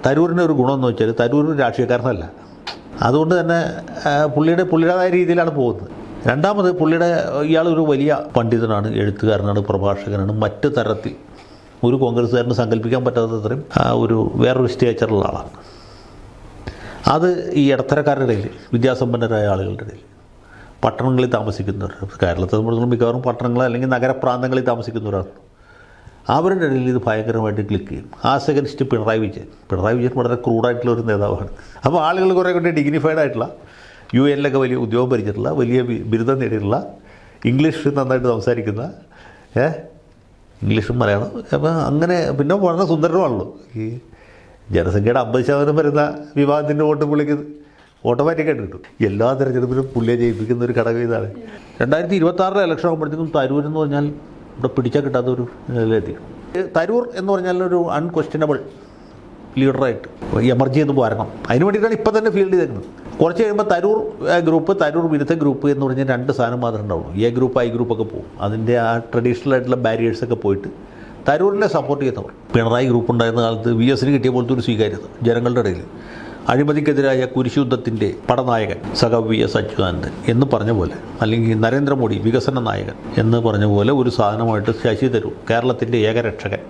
തരൂരിൻ്റെ ഒരു ഗുണമെന്ന് വെച്ചാൽ തരൂർ രാഷ്ട്രീയക്കാരനല്ല. അതുകൊണ്ട് തന്നെ പുള്ളിയുടേതായ രീതിയിലാണ് പോകുന്നത്. രണ്ടാമത് ഇയാളൊരു വലിയ പണ്ഡിതനാണ്, എഴുത്തുകാരനാണ്, പ്രഭാഷകനാണ്. മറ്റ് തരത്തിൽ ഒരു കോൺഗ്രസ്സുകാരന് സങ്കല്പിക്കാൻ പറ്റാത്തത്രയും വേറൊരു സ്റ്റേച്ചറുള്ള ആളാണ്. അത് ഈ ഇടത്തരക്കാരുടെ ഇടയിൽ, വിദ്യാസമ്പന്നരായ ആളുകളുടെ ഇടയിൽ, പട്ടണങ്ങളിൽ താമസിക്കുന്നവർ, കേരളത്തെ സംബന്ധിച്ചിടത്തോളം മിക്കവാറും പട്ടണങ്ങൾ അല്ലെങ്കിൽ നഗരപ്രാന്തങ്ങളിൽ താമസിക്കുന്നവരാണ്. അവരുടെ ഇടയിൽ ഇത് ഭയങ്കരമായിട്ട് ക്ലിക്ക് ചെയ്യും. അഗൻസ്റ്റ് പിണറായി വിജയൻ വളരെ ക്രൂഡായിട്ടുള്ള ഒരു നേതാവാണ്. അപ്പോൾ ആളുകൾ കുറേ കൂടി ഡിഗ്നിഫൈഡ് ആയിട്ടുള്ള UN-ലൊക്കെ വലിയ ഉദ്യോഗം ഭരിച്ചിട്ടുള്ള, വലിയ ബിരുദം നേടിയിട്ടുള്ള, ഇംഗ്ലീഷ് നന്നായിട്ട് സംസാരിക്കുന്ന, ഇംഗ്ലീഷും മലയാളം, അപ്പോൾ അങ്ങനെ പിന്നെ വളരെ സുന്ദരമാണല്ലോ. ഈ ജനസംഖ്യയുടെ 50% വരുന്ന വിവാഹത്തിൻ്റെ വോട്ട് പുള്ളിക്ക് ഓട്ടോമാറ്റിക്കായിട്ട് കിട്ടും. എല്ലാ തെരഞ്ഞെടുപ്പിലും പുള്ളിയെ ജയിപ്പിക്കുന്ന ഒരു ഘടകം ഇതാണ്. 2026 ഇലക്ഷൻ ആകുമ്പോഴത്തേക്കും തരൂർ എന്ന് പറഞ്ഞാൽ ഇവിടെ പിടിച്ചാൽ കിട്ടാത്ത ഒരു നിലയിലെത്തി. തരൂർ എന്ന് പറഞ്ഞാൽ ഒരു അൺക്വസ്റ്റ്യനബിൾ ലീഡറായിട്ട് എമർജ് ചെയ്ത് വരണം. അതിന് വേണ്ടിയിട്ടാണ് ഇപ്പം തന്നെ ഫീൽഡ് ചെയ്തേക്കുന്നത്. കുറച്ച് കഴിയുമ്പോൾ തരൂർ വിരുദ്ധ ഗ്രൂപ്പ് എന്ന് പറഞ്ഞാൽ 2 സാധനം മാത്രമേ ഉണ്ടാവുള്ളൂ. A ഗ്രൂപ്പ്, I ഗ്രൂപ്പൊക്കെ പോകും. അതിൻ്റെ ആ ട്രഡീഷണൽ ആയിട്ടുള്ള ബാരിയേഴ്സൊക്കെ പോയിട്ട് തരൂരിനെ സപ്പോർട്ട് ചെയ്യുന്നവർ. പിണറായി ഗ്രൂപ്പ് ഉണ്ടായിരുന്ന കാലത്ത് VS-ന് കിട്ടിയ പോലത്തെ ഒരു സ്വീകാര്യത ജനങ്ങളുടെ ഇടയിൽ, അഴിമതിക്കെതിരായ കുരിശുദ്ധത്തിൻ്റെ പടനായകൻ സഖാവ് VS അച്യുതാനന്ദൻ എന്ന് പറഞ്ഞ പോലെ, അല്ലെങ്കിൽ നരേന്ദ്രമോദി വികസന നായകൻ എന്ന് പറഞ്ഞ പോലെ ഒരു സാധനമായിട്ട് ശശി തരൂർ കേരളത്തിൻ്റെ ഏകരക്ഷകൻ